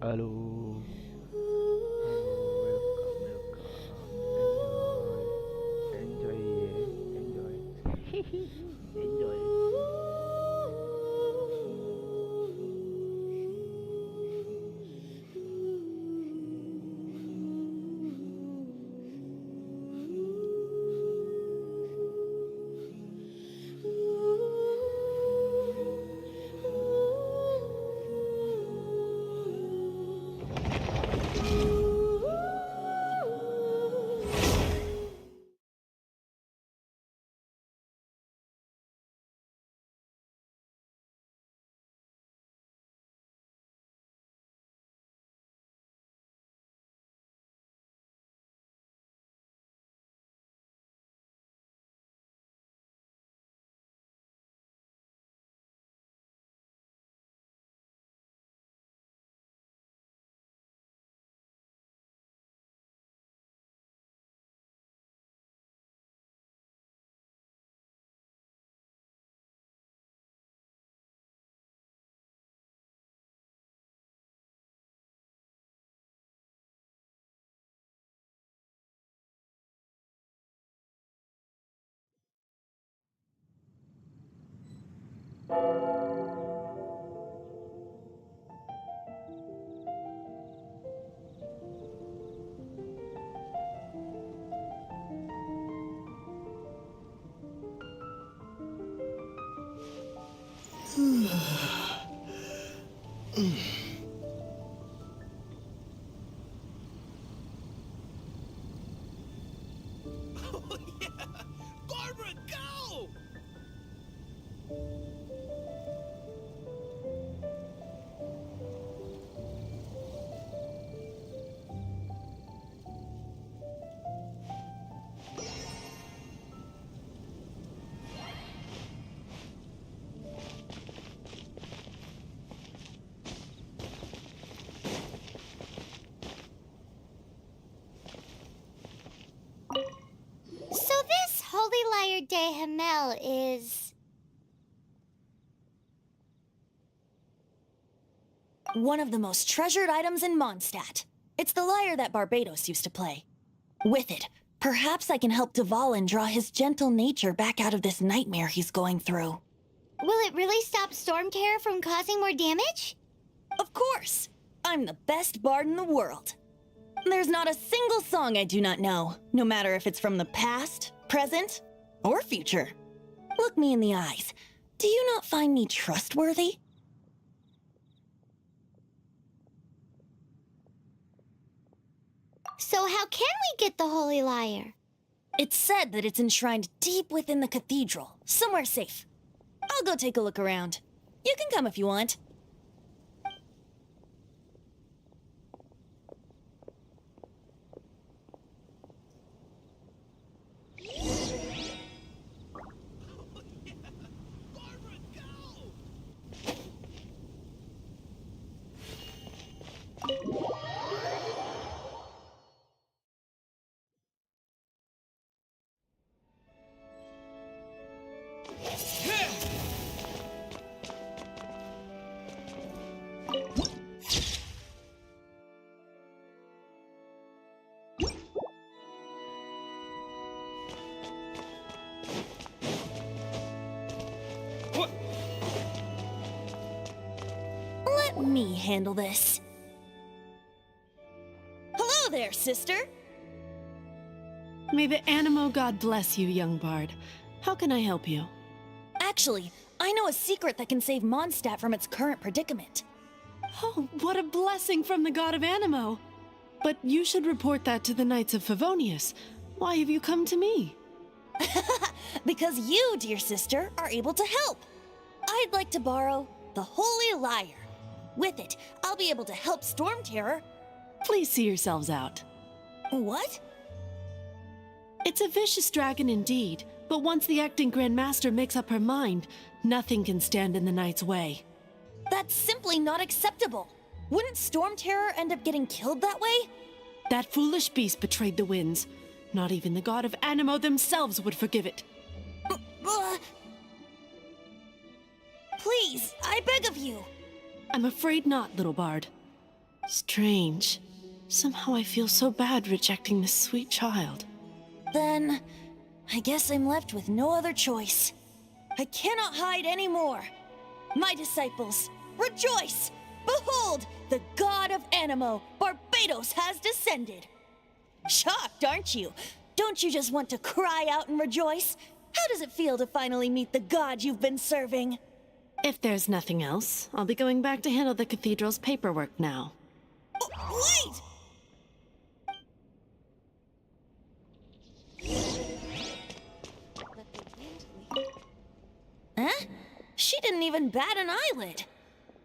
Halo, halo, welcome, welcome. Enjoy, enjoy, enjoy. Oh, yeah! Barbara, go! So this Holy Lyre de Hamel is... one of the most treasured items in Mondstadt. It's the lyre that Barbados used to play. With it, perhaps I can help Dvalin draw his gentle nature back out of this nightmare he's going through. Will it really stop Storm Terror from causing more damage? Of course! I'm the best bard in the world. There's not a single song I do not know, no matter if it's from the past, present, or future. Look me in the eyes. Do you not find me trustworthy? So how can we get the Holy Lyre? It's said that it's enshrined deep within the cathedral, somewhere safe. I'll go take a look around. You can come if you want. Barbara, go! Let me handle this. Hello there, sister! May the Animo God bless you, young bard. How can I help you? Actually, I know a secret that can save Mondstadt from its current predicament. Oh, what a blessing from the God of Animo! But you should report that to the Knights of Favonius. Why have you come to me? Because you, dear sister, are able to help. I'd like to borrow the Holy Lyre. With it, I'll be able to help Storm Terror. Please see yourselves out. What? It's a vicious dragon indeed, but once the acting Grand Master makes up her mind, nothing can stand in the Knight's way. That's simply not acceptable. Wouldn't Storm Terror end up getting killed that way? That foolish beast betrayed the winds. Not even the God of Animo themselves would forgive it. Please, I beg of you. I'm afraid not, little bard. Strange. Somehow I feel so bad rejecting this sweet child. Then, I guess I'm left with no other choice. I cannot hide anymore. My disciples, rejoice! Behold, the god of Animo, Barbados, has descended. Shocked, aren't you? Don't you just want to cry out and rejoice? How does it feel to finally meet the god you've been serving? If there's nothing else, I'll be going back to handle the cathedral's paperwork now. Oh, wait! Huh? She didn't even bat an eyelid.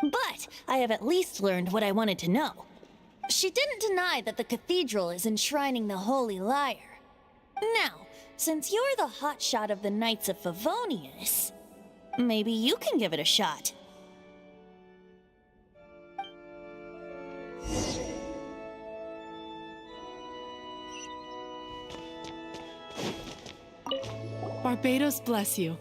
But I have at least learned what I wanted to know. She didn't deny that the cathedral is enshrining the Holy Lyre. Now, since you're the hotshot of the Knights of Favonius, maybe you can give it a shot. Barbados bless you.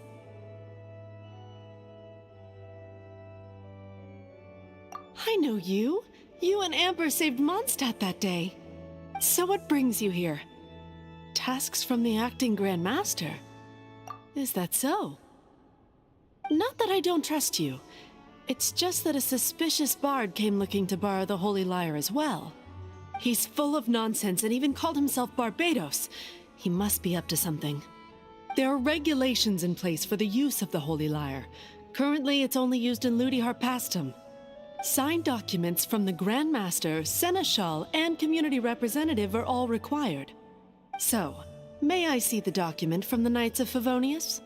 I know you. You and Amber saved Mondstadt that day. So what brings you here? Tasks from the acting Grand Master? Is that so? Not that I don't trust you. It's just that a suspicious bard came looking to borrow the Holy Lyre as well. He's full of nonsense and even called himself Barbados. He must be up to something. There are regulations in place for the use of the Holy Lyre. Currently, it's only used in Ludi Harpastum. Signed documents from the Grand Master, Seneschal, and Community Representative are all required. So, may I see the document from the Knights of Favonius?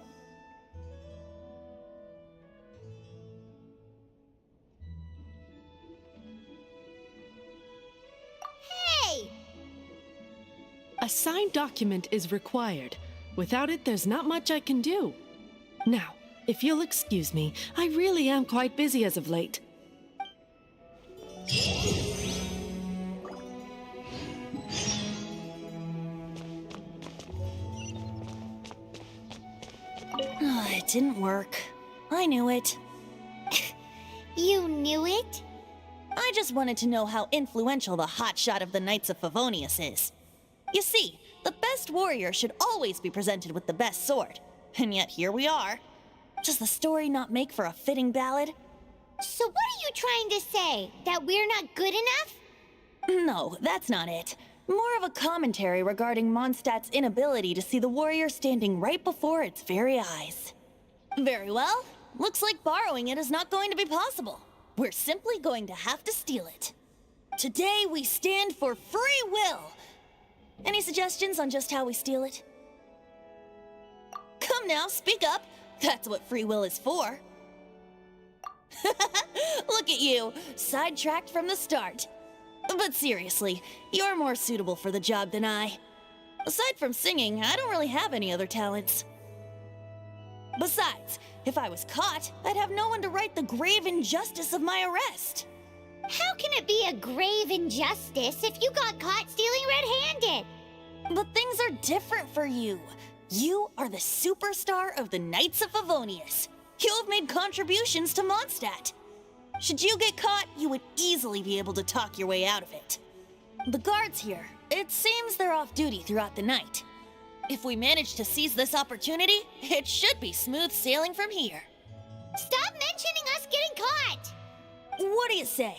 Hey! A signed document is required. Without it, there's not much I can do. Now, if you'll excuse me, I really am quite busy as of late. It didn't work. I knew it. You knew it? I just wanted to know how influential the hotshot of the Knights of Favonius is. You see, the best warrior should always be presented with the best sword. And yet here we are. Does the story not make for a fitting ballad? So what are you trying to say? That we're not good enough? No, that's not it. More of a commentary regarding Mondstadt's inability to see the warrior standing right before its very eyes. Very well. Looks like borrowing it is not going to be possible. We're simply going to have to steal it. Today we stand for free will. Any suggestions on just how we steal it? Come now, speak up. That's what free will is for. Look at you, sidetracked from the start. But seriously, you're more suitable for the job than I. Aside from singing, I don't really have any other talents. Besides, if I was caught, I'd have no one to right the grave injustice of my arrest. How can it be a grave injustice if you got caught stealing red-handed? But things are different for you. You are the superstar of the Knights of Favonius. You have made contributions to Mondstadt. Should you get caught, you would easily be able to talk your way out of it. The guards here, it seems they're off duty throughout the night. If we manage to seize this opportunity, it should be smooth sailing from here. Stop mentioning us getting caught! What do you say?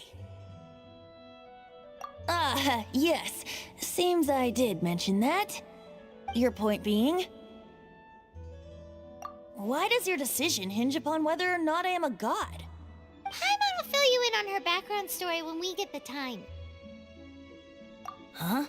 Yes. Seems I did mention that. Your point being? Why does your decision hinge upon whether or not I am a god? Paimon will fill you in on her background story when we get the time. Huh?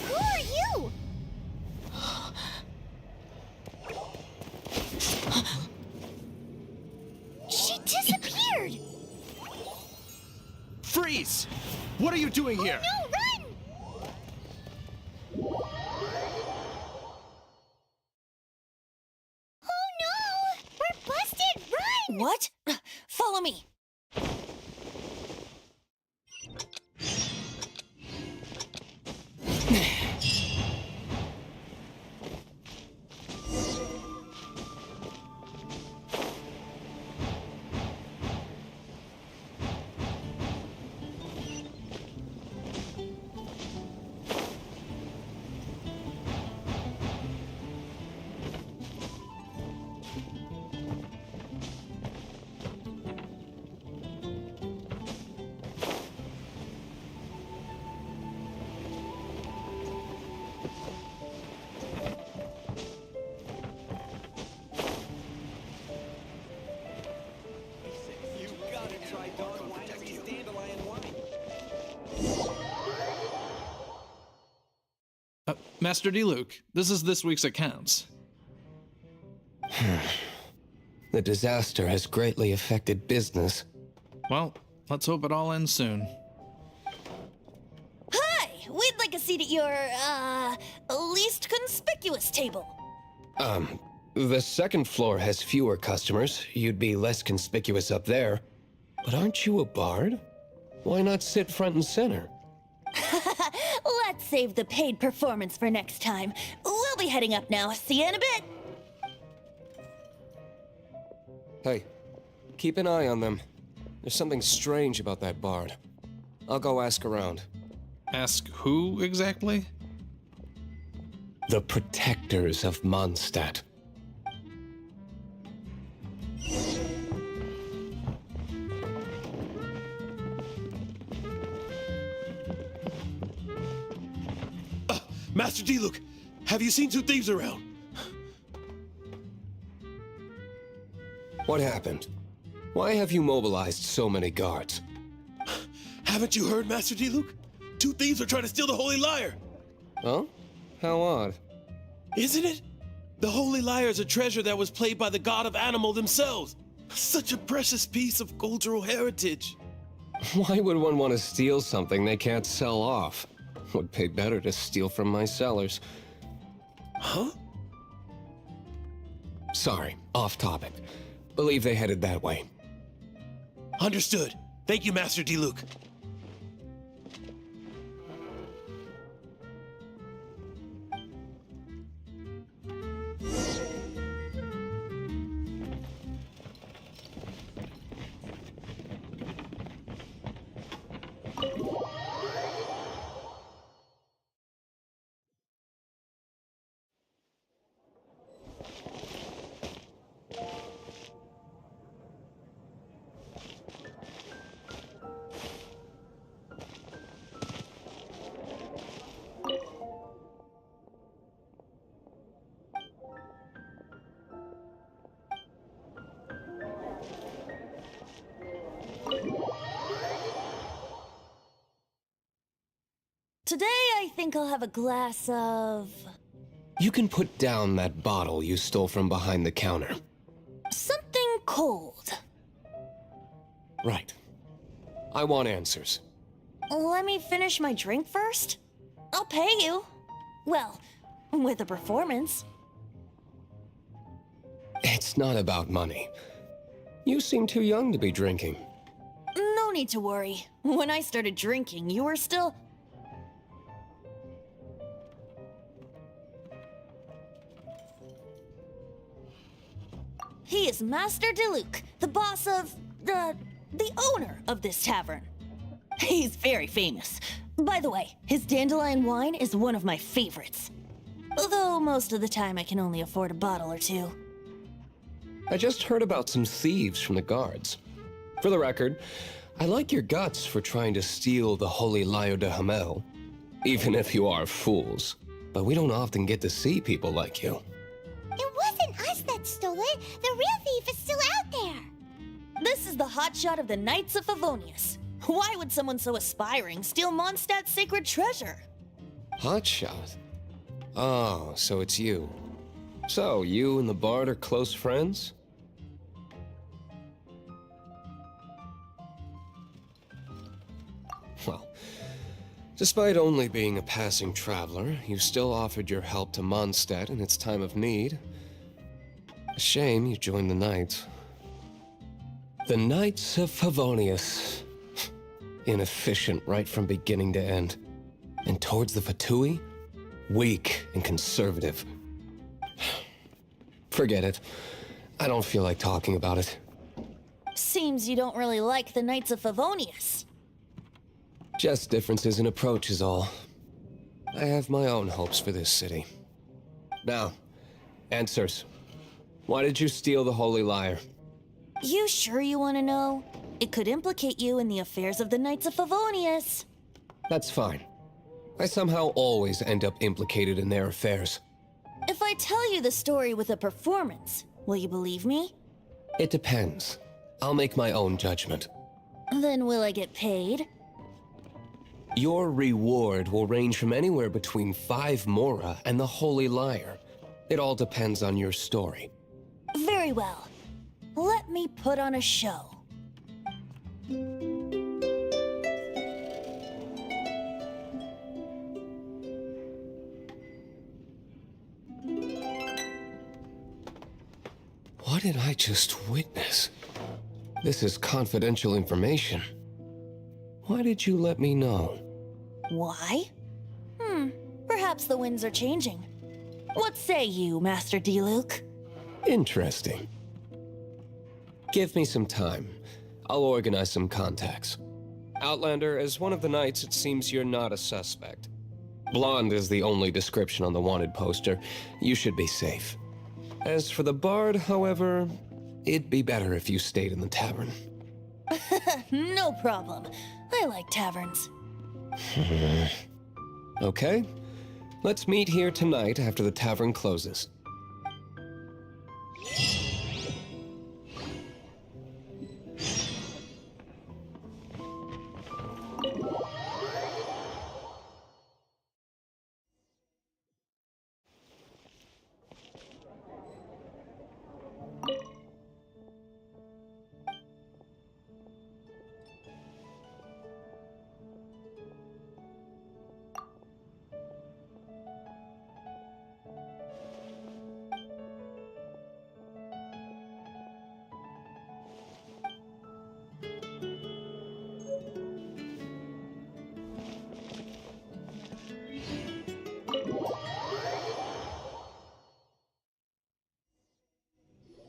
Who are you? She disappeared! Freeze! What are you doing here? No, run! What? Follow me. You gotta try Dawn Winery's dandelion wine. Master D-Luke, this is this week's accounts. The disaster has greatly affected business. Well, let's hope it all ends soon. Hi! We'd like a seat at your, least conspicuous table. The second floor has fewer customers. You'd be less conspicuous up there. But aren't you a bard? Why not sit front and center? Let's save the paid performance for next time. We'll be heading up now. See you in a bit. Hey, keep an eye on them. There's something strange about that bard. I'll go ask around. Ask who exactly? The protectors of Mondstadt. Master D-Luke, have you seen two thieves around? What happened? Why have you mobilized so many guards? Haven't you heard, Master D-Luke? Two thieves are trying to steal the Holy Lyre. Huh? How odd. Isn't it? The Holy Lyre is a treasure that was played by the god of animal themselves. Such a precious piece of cultural heritage. Why would one want to steal something they can't sell off? Would pay better to steal from my sellers. Huh? Sorry, off topic. Believe they headed that way. Understood. Thank you, Master D-Luke. Today, I think I'll have a glass of... You can put down that bottle you stole from behind the counter. something cold. Right. I want answers. Let me finish my drink first. I'll pay you. Well, with a performance. It's not about money. You seem too young to be drinking. No need to worry. When I started drinking, you were still... He is Master DeLuke, the boss of... the owner of this tavern. He's very famous. By the way, his dandelion wine is one of my favorites. Although most of the time I can only afford a bottle or two. I just heard about some thieves from the guards. For the record, I like your guts for trying to steal the Holy Lyre de Hamel. Even if you are fools. But we don't often get to see people like you. It wasn't us that stole it. The real thief is still out there. This is the hotshot of the Knights of Favonius. Why would someone so aspiring steal Mondstadt's sacred treasure? Hotshot? Oh, so it's you. So, you and the bard are close friends? Well, despite only being a passing traveler, you still offered your help to Mondstadt in its time of need. A shame you joined the Knights. The Knights of Favonius. Inefficient right from beginning to end. And towards the Fatui, weak and conservative. Forget it. I don't feel like talking about it. Seems you don't really like the Knights of Favonius. Just differences in approach is all. I have my own hopes for this city. Now, answers. Why did you steal the Holy Lyre? You sure you want to know? It could implicate you in the affairs of the Knights of Favonius. That's fine. I somehow always end up implicated in their affairs. If I tell you the story with a performance, will you believe me? It depends. I'll make my own judgment. Then will I get paid? Your reward will range from anywhere between 5 Mora and the Holy Lyre. It all depends on your story. Very well. Let me put on a show. What did I just witness? This is confidential information. Why did you let me know? Why? Perhaps the winds are changing. What say you, Master Diluc? Interesting. Give me some time. I'll organize some contacts. Outlander, as one of the knights, it seems you're not a suspect. Blonde is the only description on the wanted poster. You should be safe. As for the bard, however, it'd be better if you stayed in the tavern. No problem. I like taverns. Okay. Let's meet here tonight after the tavern closes.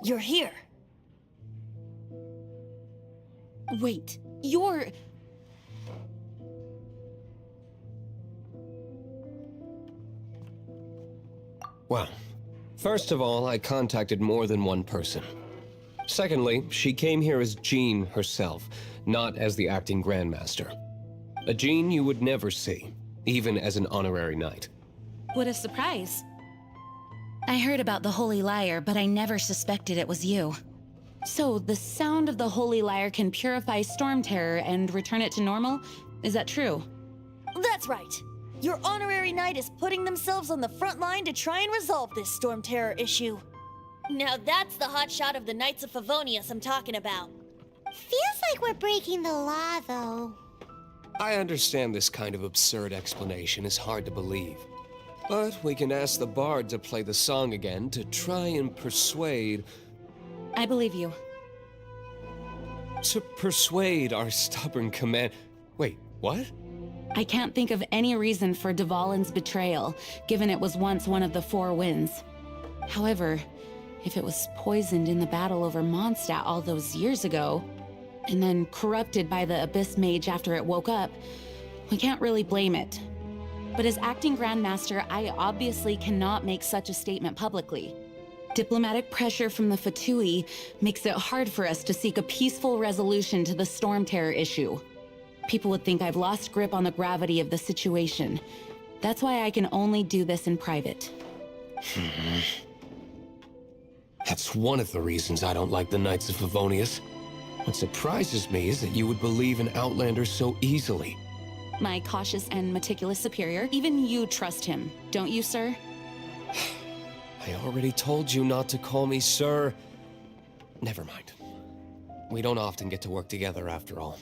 You're here. Wait, you're... Well, first of all, I contacted more than one person. Secondly, she came here as Jean herself, not as the acting Grandmaster. A Jean you would never see, even as an honorary knight. What a surprise. I heard about the Holy Lyre, but I never suspected it was you. So, the sound of the Holy Lyre can purify Storm Terror and return it to normal? Is that true? That's right. Your honorary knight is putting themselves on the front line to try and resolve this Storm Terror issue. Now that's the hotshot of the Knights of Favonius I'm talking about. Feels like we're breaking the law, though. I understand this kind of absurd explanation is hard to believe. But we can ask the bard to play the song again to try and persuade... I believe you. To persuade our stubborn command... Wait, what? I can't think of any reason for Dvalin's betrayal, given it was once one of the Four Winds. However, if it was poisoned in the battle over Mondstadt all those years ago, and then corrupted by the Abyss Mage after it woke up, we can't really blame it. But as acting Grandmaster, I obviously cannot make such a statement publicly. Diplomatic pressure from the Fatui makes it hard for us to seek a peaceful resolution to the Storm Terror issue. People would think I've lost grip on the gravity of the situation. That's why I can only do this in private. That's one of the reasons I don't like the Knights of Favonius. What surprises me is that you would believe in Outlander so easily. My cautious and meticulous superior, even you trust him, don't you, sir? I already told you not to call me sir. Never mind. We don't often get to work together after all.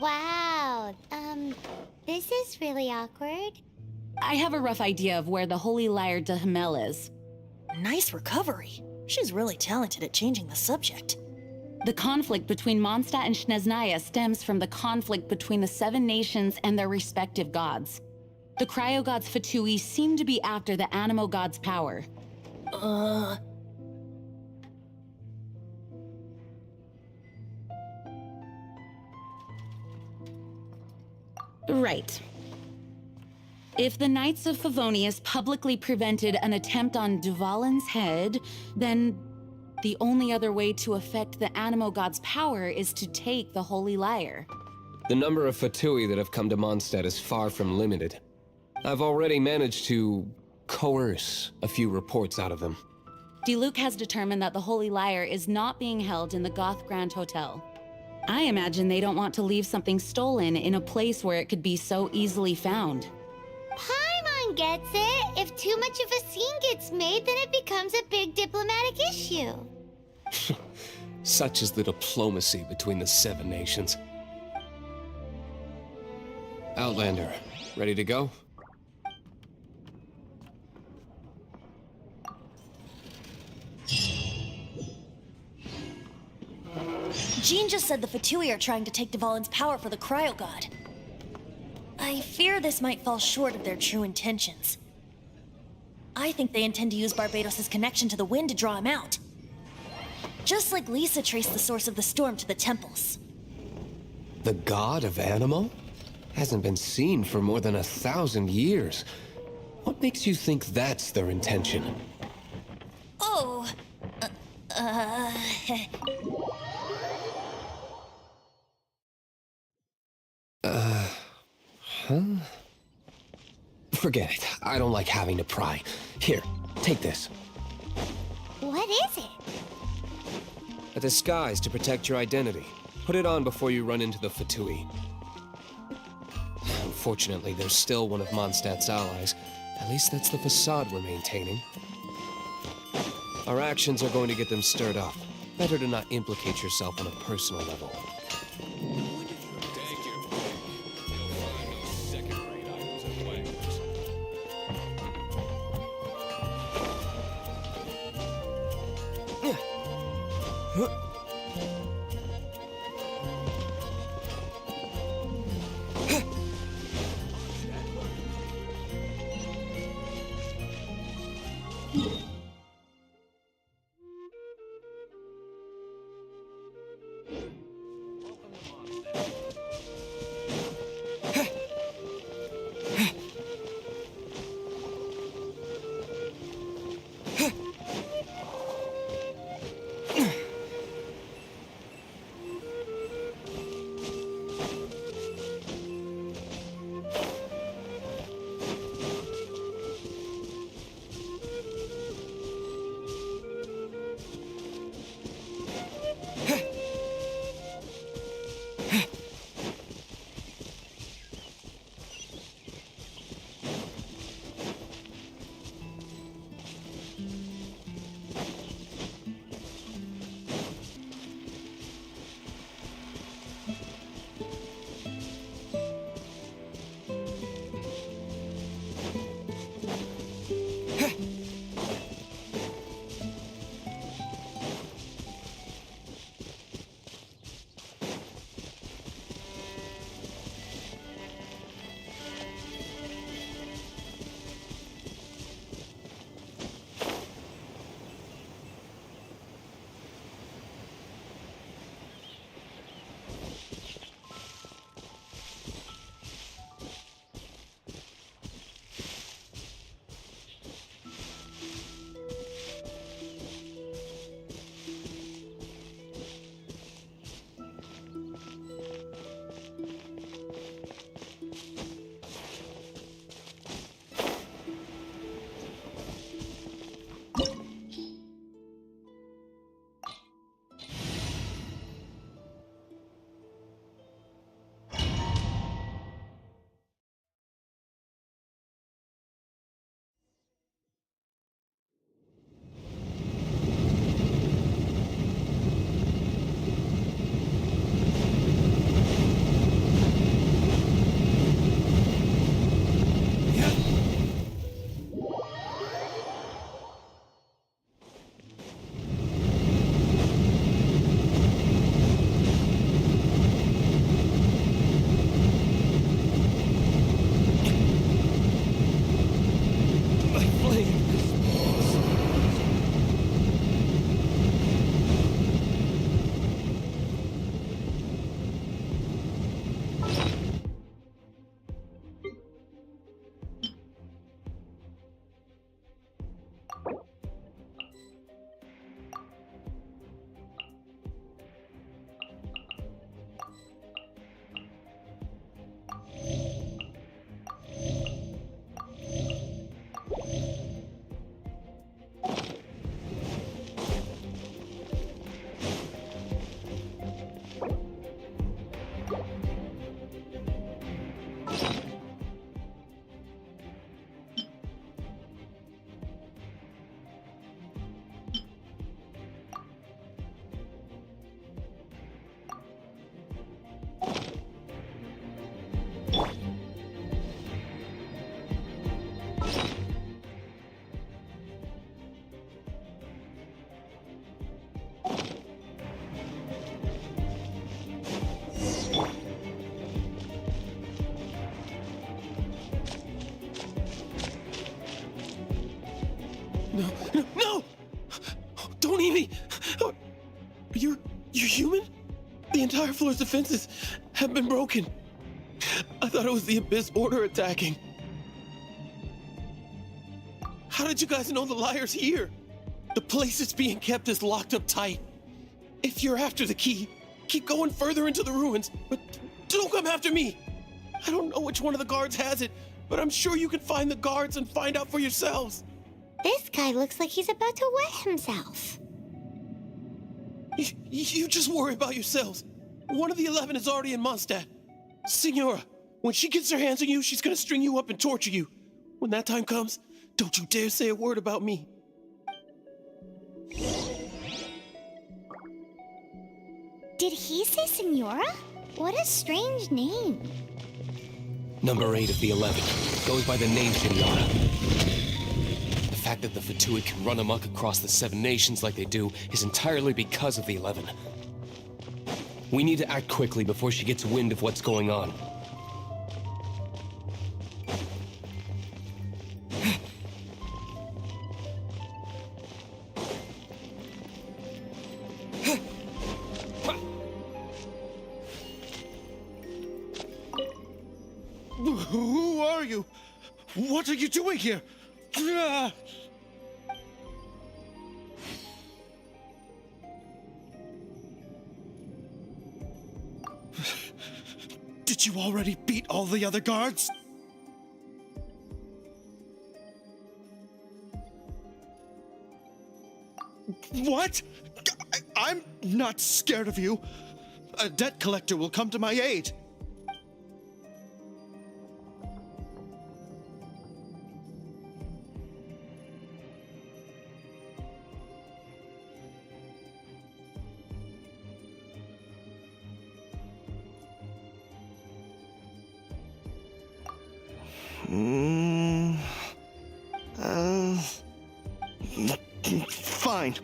Wow. This is really awkward. I have a rough idea of where the Holy Lyre de Hamel is. Nice recovery. She's really talented at changing the subject. The conflict between Mondstadt and Snezhnaya stems from the conflict between the 7 nations and their respective gods. The cryo-gods Fatui seem to be after the Animo god's power. Right. If the Knights of Favonius publicly prevented an attempt on Dvalin's head, then the only other way to affect the Animo god's power is to take the Holy Lyre. The number of Fatui that have come to Mondstadt is far from limited. I've already managed to coerce a few reports out of them. Diluc has determined that the Holy Lyre is not being held in the Goth Grand Hotel. I imagine they don't want to leave something stolen in a place where it could be so easily found. Paimon gets it. If too much of a scene gets made, then it becomes a big diplomatic issue. Such is the diplomacy between the 7 nations. Outlander, ready to go? Jean just said the Fatui are trying to take Dvalin's power for the Cryo God. I fear this might fall short of their true intentions. I think they intend to use Barbados' connection to the wind to draw him out. Just like Lisa traced the source of the storm to the temples. The god of Animo? Hasn't been seen for more than 1,000 years. What makes you think that's their intention? Oh, Forget it. I don't like having to pry. Here, take this. What is it? A disguise to protect your identity. Put it on before you run into the Fatui. Unfortunately, there's still one of Mondstadt's allies. At least that's the facade we're maintaining. Our actions are going to get them stirred up. Better to not implicate yourself on a personal level. No! Don't eat me! You're human? The entire floor's defenses have been broken. I thought it was the Abyss Order attacking. How did you guys know the liar's here? The place it's being kept is locked up tight. If you're after the key, keep going further into the ruins, but don't come after me. I don't know which one of the guards has it, but I'm sure you can find the guards and find out for yourselves. This guy looks like he's about to wet himself. You just worry about yourselves. One of the 11 is already in Mondstadt. Signora, when she gets her hands on you, she's gonna string you up and torture you. When that time comes, don't you dare say a word about me. Did he say Senora? What a strange name. Number 8 of the 11 goes by the name Senora. The fact that the Fatui can run amok across the 7 nations like they do is entirely because of the 11. We need to act quickly before she gets wind of what's going on. Who are you? What are you doing here? Did you already beat all the other guards? What? I'm not scared of you. A debt collector will come to my aid. Fine.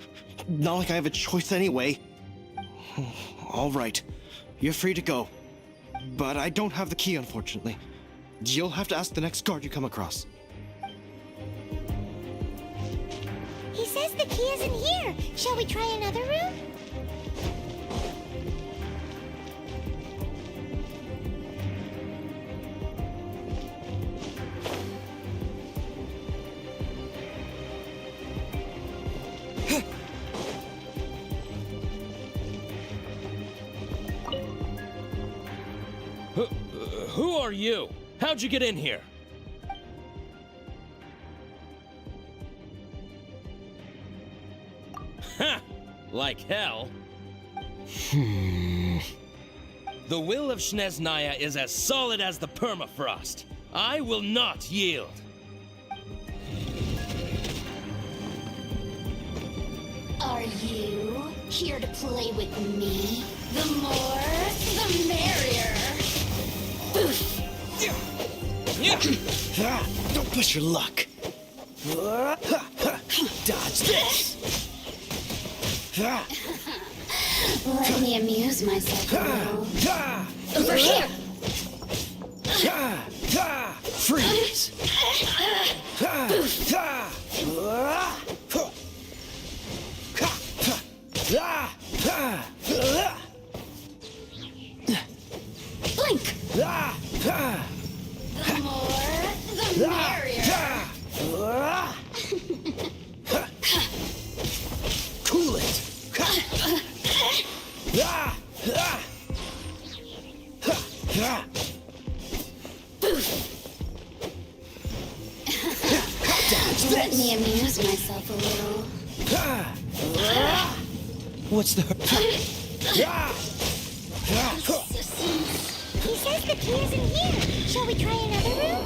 Not like I have a choice anyway. All right. You're free to go. But I don't have the key, unfortunately. You'll have to ask the next guard you come across. He says the key isn't here. Shall we try another room? Who are you? How'd you get in here? Ha! Like hell. The will of Snezhnaya is as solid as the permafrost. I will not yield. Are you here to play with me? The more, the merrier. Don't push your luck. Dodge this. Let me amuse myself a little. Over here! Freeze. Blink! The more, the merrier. Cool it. Let me amuse myself a little. What's the... He says the key isn't here. Shall we try another room?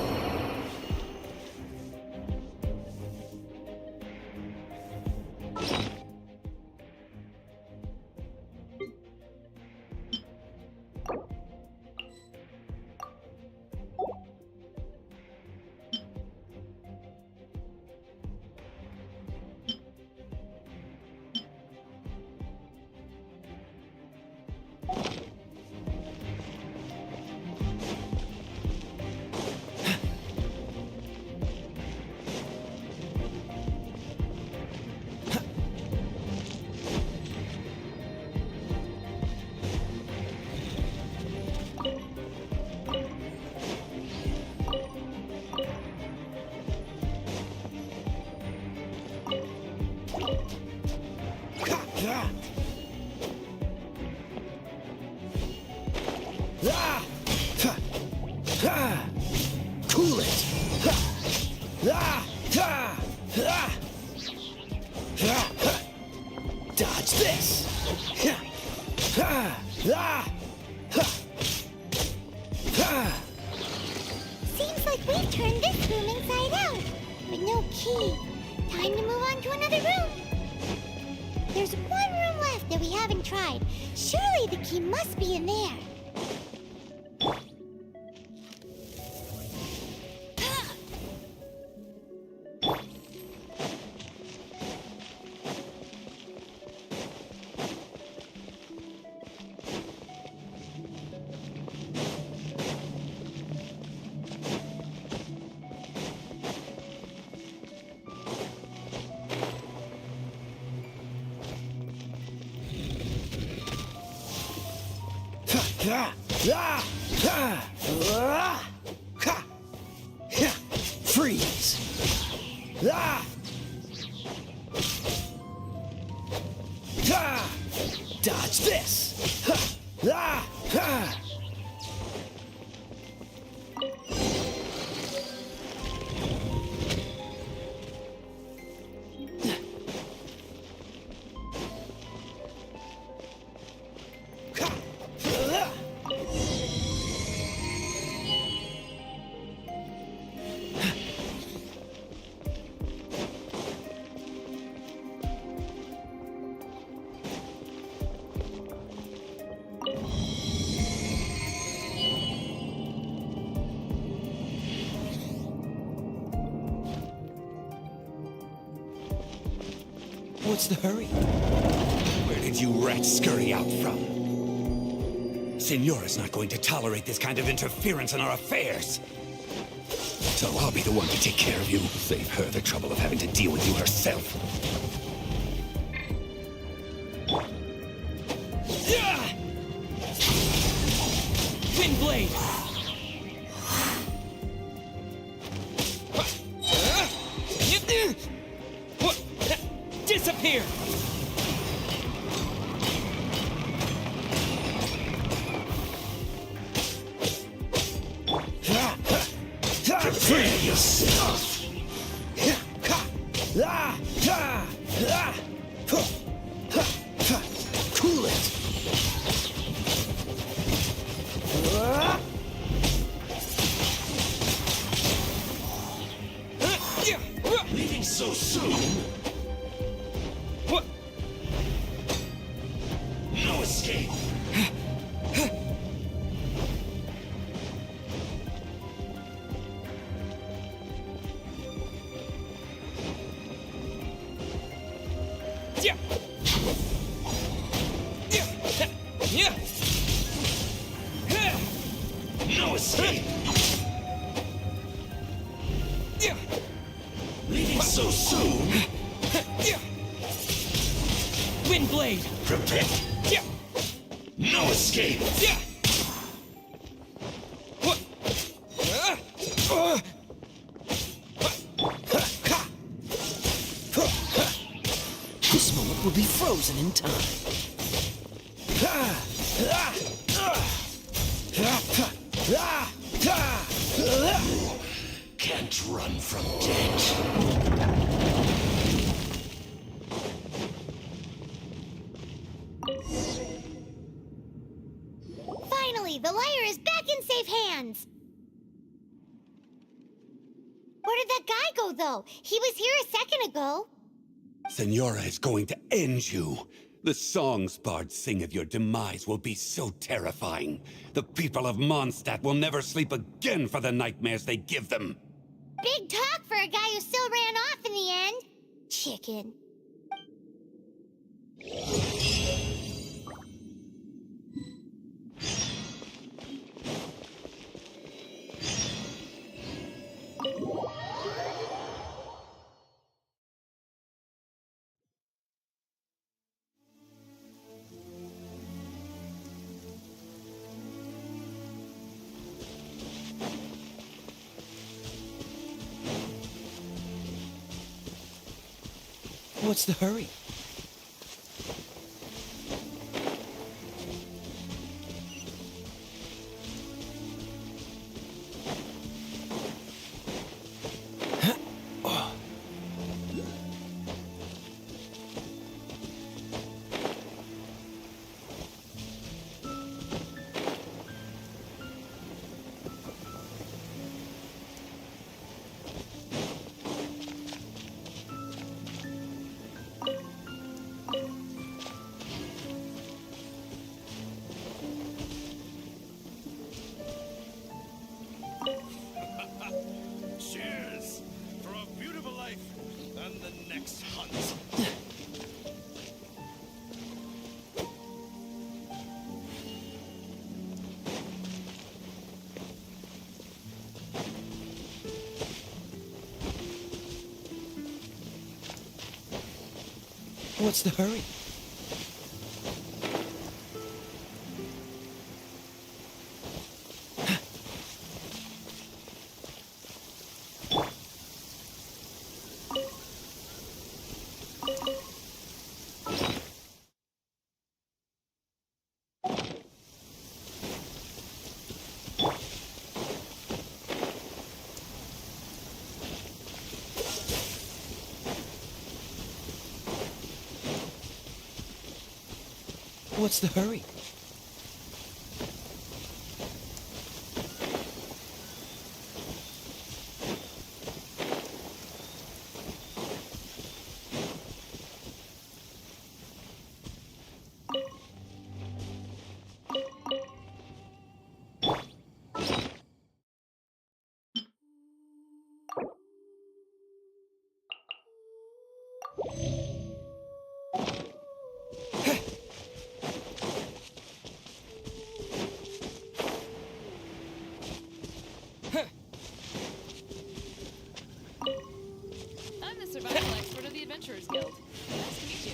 Ah! Ha! Ha! Cool it! Ha! Ah! Ha! Ah! Ha! Ha! Dodge this! Ha! Ha! Ah! Ha! Ha! Seems like we've turned this room inside out. With no key. Time to move on to another room. There's one room left that we haven't tried. Surely the key must be in there. Freeze! Ah! Ah! Dodge this! Ha! Ah! Ah! What's the hurry? Where did you rats scurry out from? Senora's not going to tolerate this kind of interference in our affairs. So I'll be the one to take care of you. Save her the trouble of having to deal with you herself. Windblade! Disappear! Prepare yourself! Cool it! Leaving so soon? What? No escape! Yeah. Yeah. No escape! Yeah. Leaving so soon? Windblade! Prepare! Yeah. No escape! Yeah. What? This moment will be frozen in time. Can't run from death. Finally, the lyre is back in safe hands. Where did that guy go, though? He was here a second ago. Senora is going to end you. The songs bards sing of your demise will be so terrifying. The people of Mondstadt will never sleep again for the nightmares they give them. Big talk for a guy who still ran off in the end. Chicken. What's the hurry? What's the hurry? What's the hurry? I'm the survival expert of the Adventurers Guild. Nice to meet you.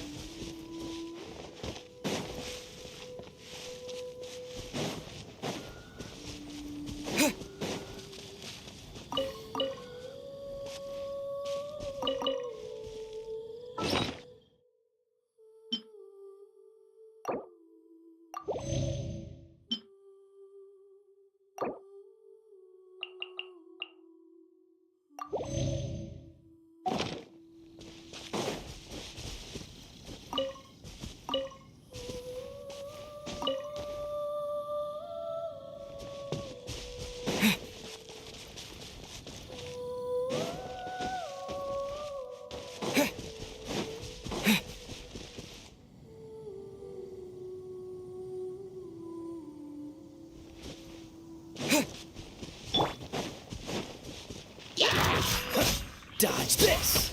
Dodge this!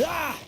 Ah!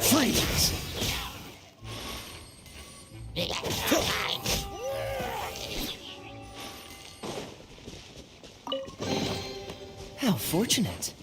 Freeze! How fortunate.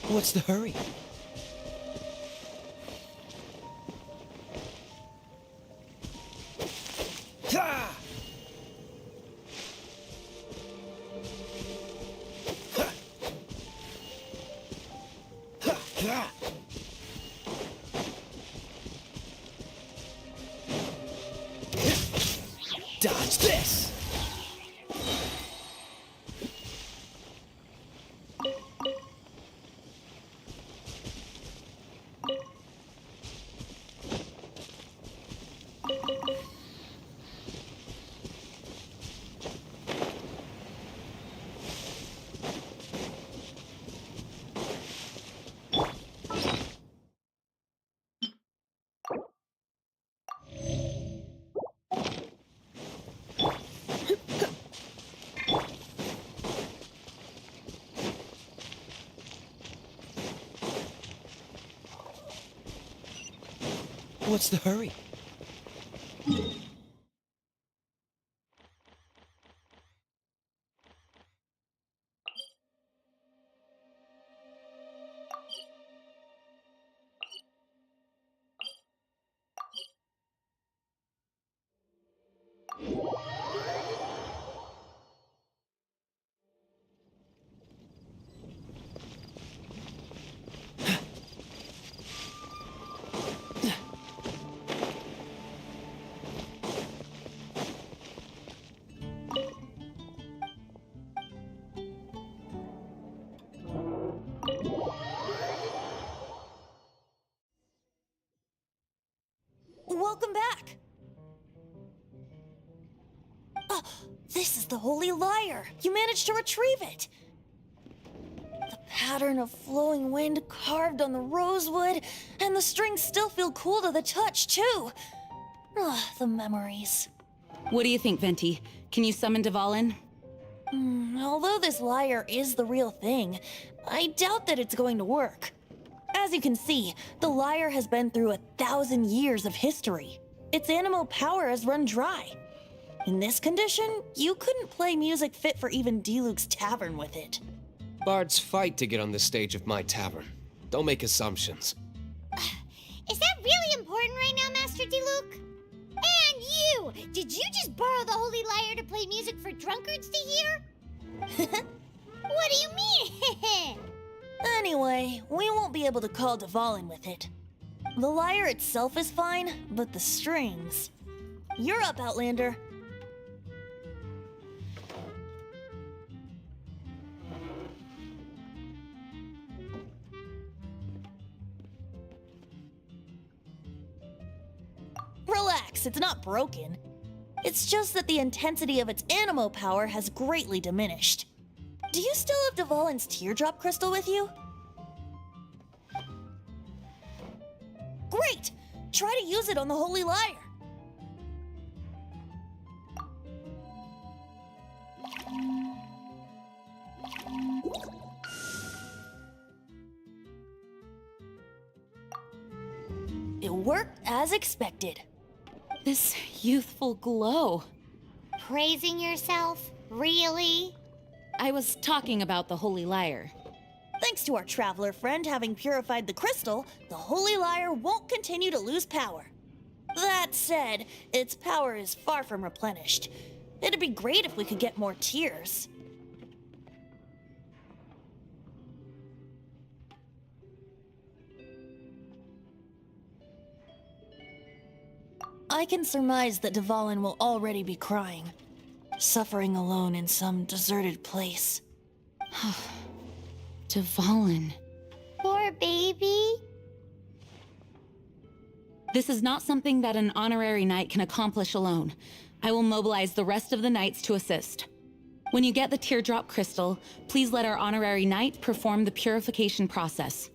What's the hurry? Ah! Dodge this! What's the hurry? Welcome back! Oh, this is the Holy Lyre! You managed to retrieve it! The pattern of flowing wind carved on the rosewood, and the strings still feel cool to the touch, too! Ah, the memories. What do you think, Venti? Can you summon Dvalin? Although this lyre is the real thing, I doubt that it's going to work. As you can see, the lyre has been through 1,000 years of history. Its animal power has run dry. In this condition, you couldn't play music fit for even Diluc's tavern with it. Bards fight to get on the stage of my tavern. Don't make assumptions. Is that really important right now, Master Diluc? And you! Did you just borrow the Holy Lyre to play music for drunkards to hear? What do you mean? Anyway, we won't be able to call Dvalin with it. The lyre itself is fine, but the strings... You're up, Outlander. Relax, it's not broken. It's just that the intensity of its animo power has greatly diminished. Do you still have Dvalin's teardrop crystal with you? Great! Try to use it on the Holy Lyre. It worked as expected. This youthful glow. Praising yourself? Really? I was talking about the Holy Lyre. Thanks to our traveler friend having purified the crystal, the Holy Lyre won't continue to lose power. That said, its power is far from replenished. It'd be great if we could get more tears. I can surmise that Dvalin will already be crying, suffering alone in some deserted place. Dvalin. Poor baby. This is not something that an honorary knight can accomplish alone. I will mobilize the rest of the knights to assist. When you get the teardrop crystal, please let our honorary knight perform the purification process.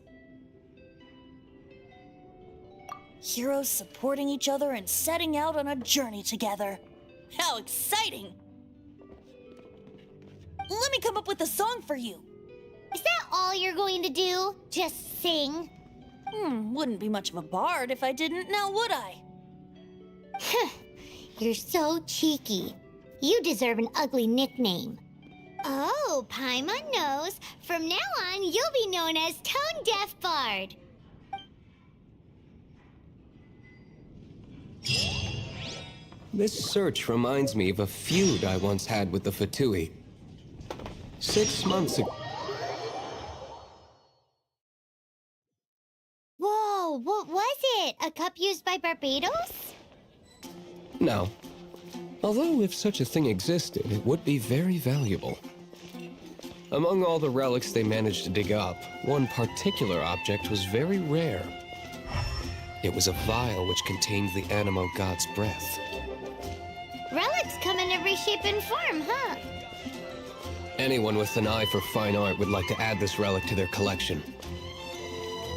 Heroes supporting each other and setting out on a journey together. How exciting! Let me come up with a song for you. Is that all you're going to do? Just sing? Wouldn't be much of a bard if I didn't, now would I? You're so cheeky. You deserve an ugly nickname. Oh, Paimon knows. From now on, you'll be known as Tone Deaf Bard. This search reminds me of a feud I once had with the Fatui. 6 months ago. Whoa, what was it? A cup used by Barbados? No. Although if such a thing existed, it would be very valuable. Among all the relics they managed to dig up, one particular object was very rare. It was a vial which contained the Animo god's breath. Relics come in every shape and form, huh? Anyone with an eye for fine art would like to add this relic to their collection.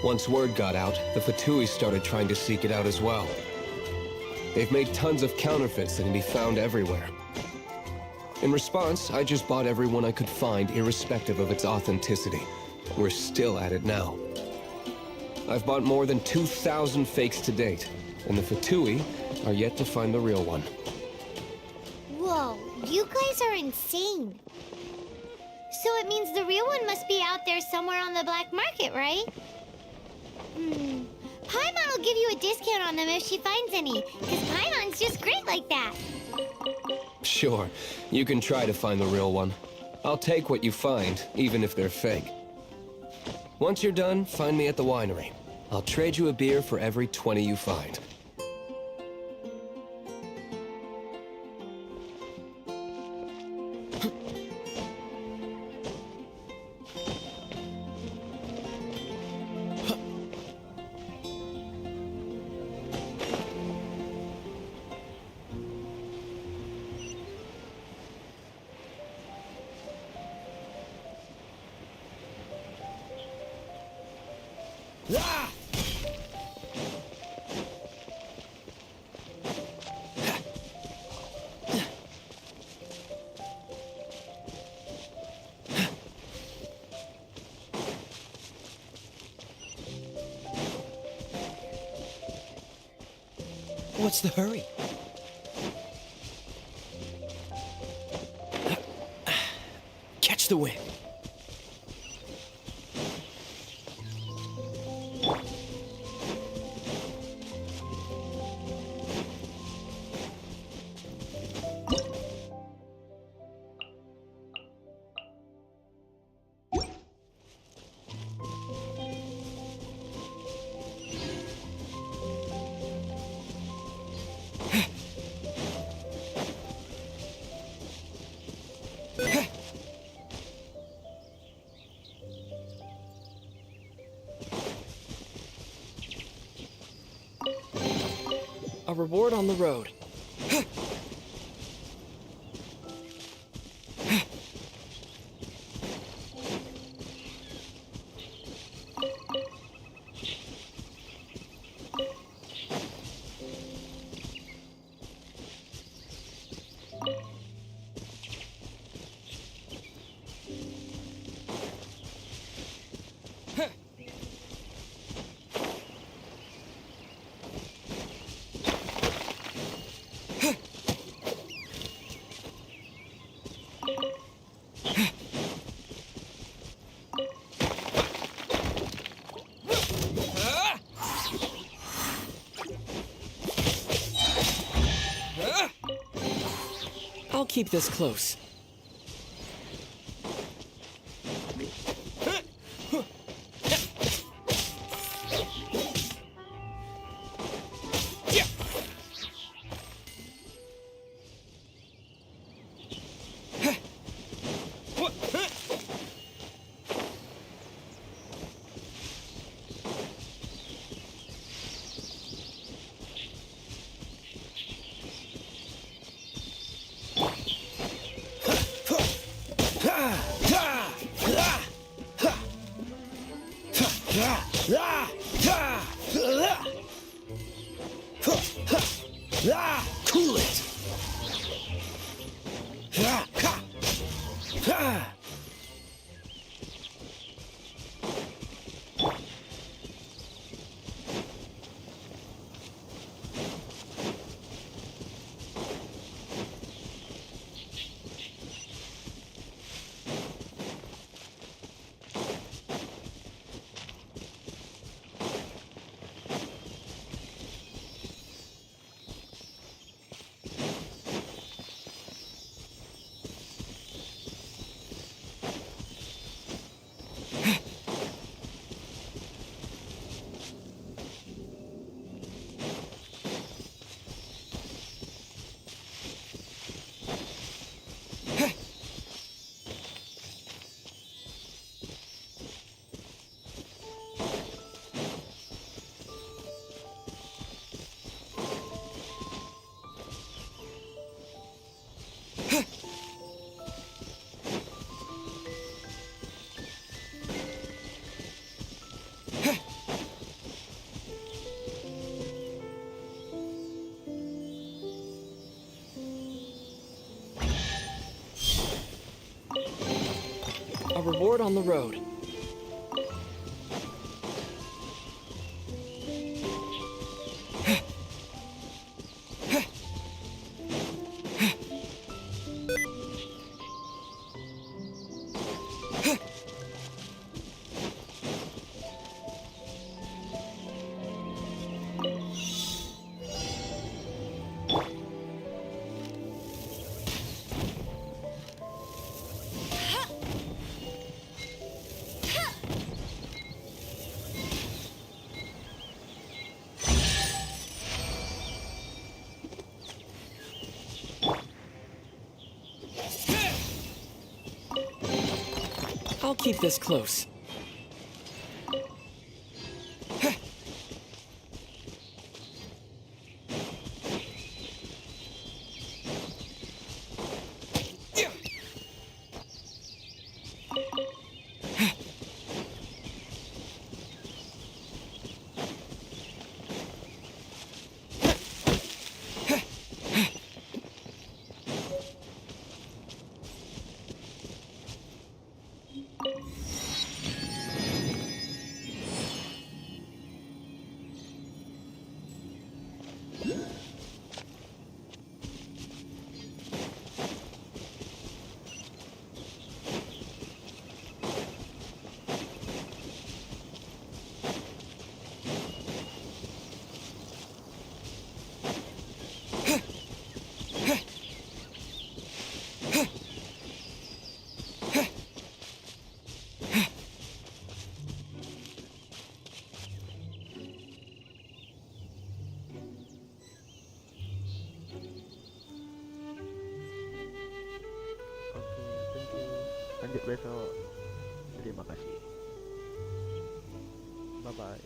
Once word got out, the Fatui started trying to seek it out as well. They've made tons of counterfeits that can be found everywhere. In response, I just bought every one I could find, irrespective of its authenticity. We're still at it now. I've bought more than 2,000 fakes to date, and the Fatui are yet to find the real one. Whoa, you guys are insane. So it means the real one must be out there somewhere on the black market, right? Paimon will give you a discount on them if she finds any, because Paimon's just great like that. Sure, you can try to find the real one. I'll take what you find, even if they're fake. Once you're done, find me at the winery. I'll trade you a beer for every 20 you find. What's the hurry? Catch the wind. A reward on the road. I'll keep this close. Cool it! A reward on the road. keep this close. Oke, thank you. Lanjut besok. Terima kasih. Bye bye.